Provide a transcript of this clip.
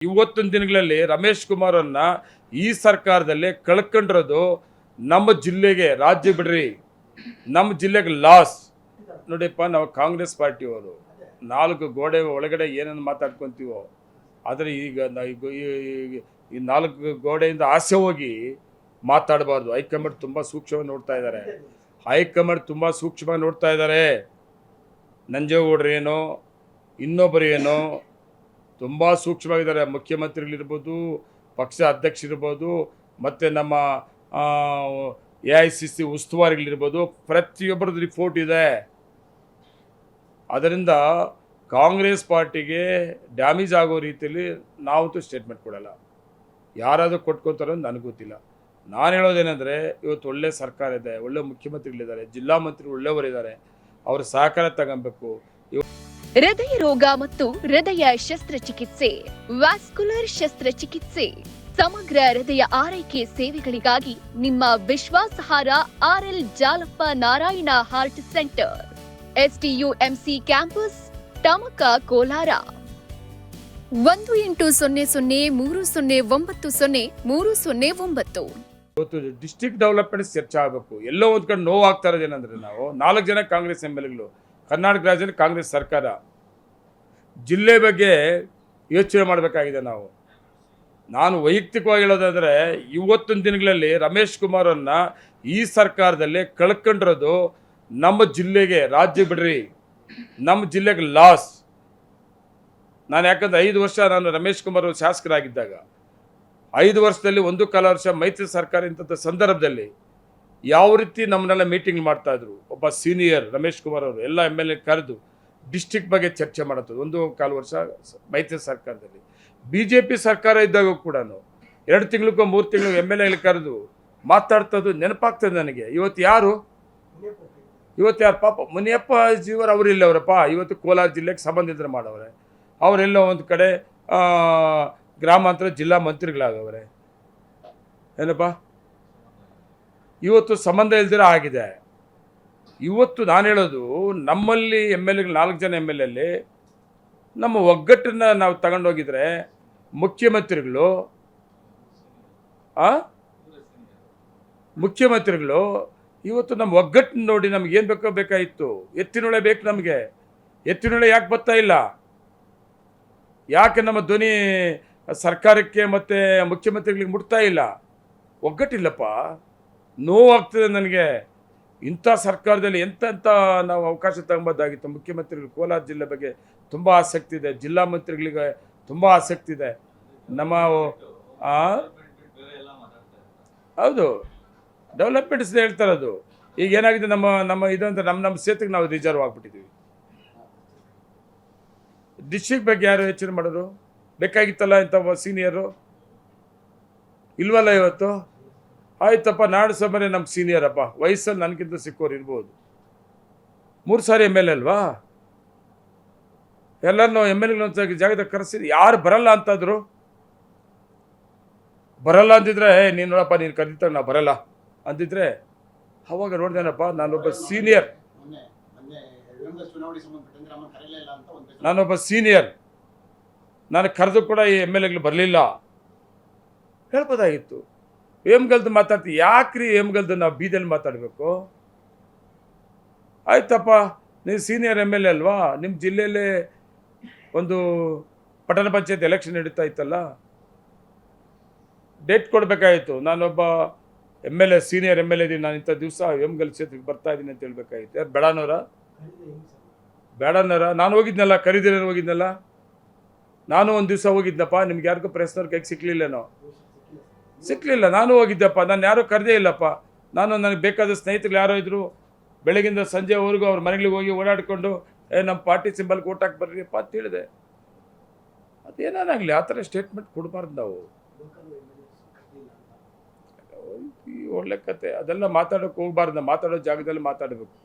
ಇವತ್ತಿನ ದಿನಗಳಲ್ಲಿ ರಮೇಶ್ ಕುಮಾರನ್ನ ಈ ಸರ್ಕಾರದಲ್ಲಿ ಕಳ್ಕೊಂಡಿರೋದು ನಮ್ಮ ಜಿಲ್ಲೆಗೆ, ರಾಜ್ಯ ಬಿಡ್ರಿ, ನಮ್ಮ ಜಿಲ್ಲೆಗೆ ಲಾಸ್. ನೋಡಿಪ್ಪ, ನಾವು ಕಾಂಗ್ರೆಸ್ ಪಾರ್ಟಿಯವರು 4 ಗೋಡೆ ಒಳಗಡೆ ಏನೇನು ಮಾತಾಡ್ಕೊತೀವೋ, ಆದರೆ ಈಗ ಈ 4 ಗೋಡೆಯಿಂದ ಆಸೆ ಹೋಗಿ ಮಾತಾಡಬಾರ್ದು. ಹೈಕಮಾಂಡ್ ತುಂಬ ಸೂಕ್ಷ್ಮವಾಗಿ ನೋಡ್ತಾ ಇದ್ದಾರೆ. ನಂಜೇಗೌಡರು ಏನೋ ಇನ್ನೊಬ್ಬರು ಏನೋ ತುಂಬ ಸೂಕ್ಷ್ಮವಾಗಿದ್ದಾರೆ. ಮುಖ್ಯಮಂತ್ರಿಗಳಿರ್ಬೋದು, ಪಕ್ಷ ಅಧ್ಯಕ್ಷರಿರ್ಬೋದು, ಮತ್ತು ನಮ್ಮ AICC ಉಸ್ತುವಾರಿಗಳಿರ್ಬೋದು, ಪ್ರತಿಯೊಬ್ಬರದ್ದು ರಿಪೋರ್ಟ್ ಇದೆ. ಅದರಿಂದ ಕಾಂಗ್ರೆಸ್ ಪಾರ್ಟಿಗೆ ಡ್ಯಾಮೇಜ್ ಆಗೋ ರೀತಿಯಲ್ಲಿ ನಾವಂತೂ ಸ್ಟೇಟ್ಮೆಂಟ್ ಕೊಡಲ್ಲ. ಯಾರಾದರೂ ಕೊಟ್ಕೋತಾರೋ ನನಗೆ ಗೊತ್ತಿಲ್ಲ. ನಾನು ಹೇಳೋದೇನೆಂದರೆ, ಇವತ್ತು ಒಳ್ಳೆ ಸರ್ಕಾರ ಇದೆ, ಒಳ್ಳೆ ಮುಖ್ಯಮಂತ್ರಿಗಳಿದ್ದಾರೆ, ಜಿಲ್ಲಾ ಮಂತ್ರಿ ಒಳ್ಳೆಯವರಿದ್ದಾರೆ, ಅವರ ಸಹಕಾರ ತಗೊಬೇಕು. ಹೃದಯ ರೋಗ ಮತ್ತು ಹೃದಯ ಶಸ್ತ್ರಚಿಕಿತ್ಸೆ, ವ್ಯಾಸ್ಕುಲರ್ ಶಸ್ತ್ರಚಿಕಿತ್ಸೆ, ಸಮಗ್ರ ಹೃದಯ ಆರೈಕೆ ಸೇವೆಗಳಿಗಾಗಿ ನಿಮ್ಮ ವಿಶ್ವಾಸಾರ್ಹ RL Jalappa Narayana heart centre, STUMC campus, Tamaka, Kolar. 180030090309. ಇವತ್ತು ಡಿಸ್ಟ್ರಿಕ್ಟ್ ಡೆವಲಪ್ಮೆಂಟ್ ಚರ್ಚೆ ಆಗಬೇಕು. ಎಲ್ಲೋ ಒಂದು ಕಡೆ ನೋವು ಆಗ್ತಾ ಇರೋದೇನೆಂದರೆ, ನಾವು 4 ಜನ ಕಾಂಗ್ರೆಸ್ MLAಗಳು, ಕರ್ನಾಟಕ ರಾಜ್ಯದಲ್ಲಿ ಕಾಂಗ್ರೆಸ್ ಸರ್ಕಾರ, ಜಿಲ್ಲೆ ಬಗ್ಗೆ ಯೋಚನೆ ಮಾಡಬೇಕಾಗಿದೆ. ನಾನು ವೈಯಕ್ತಿಕವಾಗಿ ಹೇಳೋದಾದರೆ, ಇವತ್ತಿನ ದಿನಗಳಲ್ಲಿ ರಮೇಶ್ ಕುಮಾರನ್ನ ಈ ಸರ್ಕಾರದಲ್ಲಿ ಕಳ್ಕೊಂಡಿರೋದು ನಮ್ಮ ಜಿಲ್ಲೆಗೆ, ರಾಜ್ಯ ಬಿಡ್ರಿ, ನಮ್ಮ ಜಿಲ್ಲೆಗೆ ಲಾಸ್. ನಾನು ಯಾಕಂದರೆ 5 ವರ್ಷ ನಾನು ರಮೇಶ್ ಕುಮಾರ್ ಶಾಸಕರಾಗಿದ್ದಾಗ 5 ವರ್ಷದಲ್ಲಿ 1 ವರ್ಷ ಮೈತ್ರಿ ಸರ್ಕಾರ ಇಂಥ ಸಂದರ್ಭದಲ್ಲಿ ಯಾವ ರೀತಿ ನಮ್ಮನ್ನೆಲ್ಲ ಮೀಟಿಂಗ್ ಮಾಡ್ತಾಯಿದ್ರು. ಒಬ್ಬ ಸೀನಿಯರ್ ರಮೇಶ್ ಕುಮಾರ್ ಅವರು ಎಲ್ಲ MLA ಕರೆದು ಡಿಸ್ಟ್ರಿಕ್ಟ್ ಬಗ್ಗೆ ಚರ್ಚೆ ಮಾಡುತ್ತದೆ. 1 ವರ್ಷ ಮೈತ್ರಿ ಸರ್ಕಾರದಲ್ಲಿ. BJP ಸರ್ಕಾರ ಇದ್ದಾಗ ಕೂಡ 2 ತಿಂಗಳಿಗೋ 3 ತಿಂಗಳಿಗೋ MLA ಕರೆದು ಮಾತಾಡ್ತದ್ದು ನೆನಪಾಗ್ತದೆ ನನಗೆ. ಇವತ್ತು ಯಾರು ಪಾಪ ಮುನಿಯಪ್ಪ ಜೀವರ್ ಅವರು ಇಲ್ಲವರಪ್ಪ. ಇವತ್ತು ಕೋಲಾರ ಜಿಲ್ಲೆಗೆ ಸಂಬಂಧ ಇದ್ರೆ ಮಾಡವ್ರೆ. ಅವರೆಲ್ಲೋ ಒಂದು ಕಡೆ ಗ್ರಾಮಾಂತರ ಜಿಲ್ಲಾ ಮಂತ್ರಿಗಳಾಗವ್ರೆ. ಏನಪ್ಪ, ಇವತ್ತು ಸಂಬಂಧ ಇಲ್ದಿರ ಆಗಿದೆ. ಇವತ್ತು ನಾನು ಹೇಳೋದು, ನಮ್ಮಲ್ಲಿ MLAಗಳು 4 ಜನ MLA ನಮ್ಮ ಒಗ್ಗಟ್ಟನ್ನು ನಾವು ತಗೊಂಡೋಗಿದ್ರೆ, ಮುಖ್ಯಮಂತ್ರಿಗಳು ಇವತ್ತು ನಮ್ಮ ಒಗ್ಗಟ್ಟನ್ನು ನೋಡಿ ನಮ್ಗೆ ಏನು ಬೇಕಾಗಿತ್ತು. ಎತ್ತಿನೊಳೆ ಬೇಕು ನಮಗೆ. ಎತ್ತಿನೊಳೆ ಯಾಕೆ ಬರ್ತಾ ಇಲ್ಲ? ಯಾಕೆ ನಮ್ಮ ಧ್ವನಿ ಸರ್ಕಾರಕ್ಕೆ ಮತ್ತು ಮುಖ್ಯಮಂತ್ರಿಗಳಿಗೆ ಮುಟ್ತಾ ಇಲ್ಲ? ಒಗ್ಗಟ್ಟಿಲ್ಲಪ್ಪ. ನೋವಾಗ್ತದೆ ನನಗೆ. ಇಂಥ ಸರ್ಕಾರದಲ್ಲಿ ಎಂತೆಂಥ ನಾವು ಅವಕಾಶ ತಗೊಬೋದಾಗಿತ್ತು. ಮುಖ್ಯಮಂತ್ರಿಗಳು ಕೋಲಾರ ಜಿಲ್ಲೆ ಬಗ್ಗೆ ತುಂಬ ಆಸಕ್ತಿ ಇದೆ, ಜಿಲ್ಲಾ ಮಂತ್ರಿಗಳಿಗೆ ತುಂಬ ಆಸಕ್ತಿ ಇದೆ. ಹೌದು, ಡೆವಲಪ್ಮೆಂಟ್ಸ್ ಹೇಳ್ತಾರದು. ಈಗ ಏನಾಗಿದೆ, ನಮ್ಮ ಇದಂತ ನಮ್ಮ ಕ್ಷೇತ್ರಕ್ಕೆ ನಾವು ರಿಸರ್ವ್ ಆಗಿಬಿಟ್ಟಿದ್ದೀವಿ. ಡಿಸ್ಟ್ರಿಕ್ಟ್ ಬಗ್ಗೆ ಯಾರು ಯೋಚನೆ ಮಾಡೋದು? ಬೇಕಾಗಿತ್ತಲ್ಲ ಇಂಥ ಸೀನಿಯರು ಇಲ್ವಲ್ಲ ಇವತ್ತು. ಆಯ್ತಪ್ಪ, ನಾಡು ಸಭೆ ನಮ್ಮ ಸೀನಿಯರಪ್ಪ, ವಯಸ್ಸಲ್ಲಿ ನನಗಿಂತ ಸಿಕ್ಕೋರು ಇರ್ಬೋದು. 3 ಸಾರಿ MLA ಅಲ್ವಾ? ಎಲ್ಲರನ್ನೂ MLAಗಳನ್ನ ಜಾಗದಾಗ ಕರೆಸಿದ್ರು. ಯಾರು ಬರಲ್ಲ ಅಂತಂದ್ರು. ಬರಲ್ಲ ಅಂತಿದ್ರೆ, ನೀನು ನೋಡಪ್ಪ, ನೀನು ಕರೀತಾಗ ನಾವು ಬರಲ್ಲ ಅಂತಿದ್ರೆ, ಅವಾಗ ನೋಡ್ದೇನಪ್ಪ, ನಾನೊಬ್ಬ ಸೀನಿಯರ್, ನಾನು ಕರೆದು ಕೂಡ ಈ MLAಗಳು ಬರಲಿಲ್ಲ ಹೇಳ್ಬೋದಾಗಿತ್ತು. ಹೇಮಗಲ್ದು ಮಾತಾಡ್ತೀವಿ. ಯಾಕ್ರಿ ಹೇಮಗಲ್ದು ನಾವು ಬೀದಿಯಲ್ಲಿ ಮಾತಾಡಬೇಕು? ಆಯ್ತಪ್ಪ, ನೀವು ಸೀನಿಯರ್ MLA ಅಲ್ವಾ, ನಿಮ್ಮ ಜಿಲ್ಲೆಯಲ್ಲೇ ಒಂದು ಪಟ್ಟಣ ಪಂಚಾಯತ್ ಎಲೆಕ್ಷನ್ ನಡೀತಾ ಇತ್ತಲ್ಲ, ಡೇಟ್ ಕೊಡಬೇಕಾಗಿತ್ತು. ನಾನೊಬ್ಬ ಸೀನಿಯರ್ MLA ಇದ್ದೀನಿ, ನಾನು ಇಂಥ ದಿವಸ ಹೇಮಗಲ್ ಕ್ಷೇತ್ರಕ್ಕೆ ಬರ್ತಾ ಇದ್ದೀನಿ ಅಂತ ಹೇಳ್ಬೇಕಾಗಿತ್ತು. ಯಾರು ಬೇಡನವರ? ನಾನು ಹೋಗಿದ್ನಲ್ಲ, ಕರೀದಿರ ಹೋಗಿದ್ನಲ್ಲ. ನಾನು ಒಂದು ದಿವಸ ಹೋಗಿದ್ನಪ್ಪ, ನಿಮ್ಗೆ ಯಾರಿಗೂ ಪ್ರೆಸ್ನವ್ರ ಕೈಗೆ ಸಿಕ್ಕಲಿಲ್ಲ. ನಾನು ಹೋಗಿದ್ದೆಪ್ಪ, ನಾನು ಯಾರೂ ಕರೆದೇ ಇಲ್ಲಪ್ಪ. ನನಗೆ ಬೇಕಾದ ಸ್ನೇಹಿತರು ಯಾರೋ ಇದ್ದರು, ಬೆಳಗಿಂದ ಸಂಜೆವರೆಗೂ ಅವ್ರ ಮನೆಗಳಿಗೆ ಹೋಗಿ ಓಡಾಡಿಕೊಂಡು ನಮ್ಮ ಪಾರ್ಟಿ ಸಿಂಬಲ್ಗೆ ಓಟ್ ಹಾಕಿ ಬರ್ರಿಯಪ್ಪ ಅಂತ ಹೇಳಿದೆ. ಅದೇನಾಗಲಿ, ಆ ಥರ ಸ್ಟೇಟ್ಮೆಂಟ್ ಕೊಡಬಾರ್ದು ನಾವು. ಒಳ್ಳೆ ಕತೆ ಅದೆಲ್ಲ ಮಾತಾಡೋಕೆ ಹೋಗ್ಬಾರ್ದು. ಮಾತಾಡೋ ಜಾಗದಲ್ಲಿ ಮಾತಾಡಬೇಕು.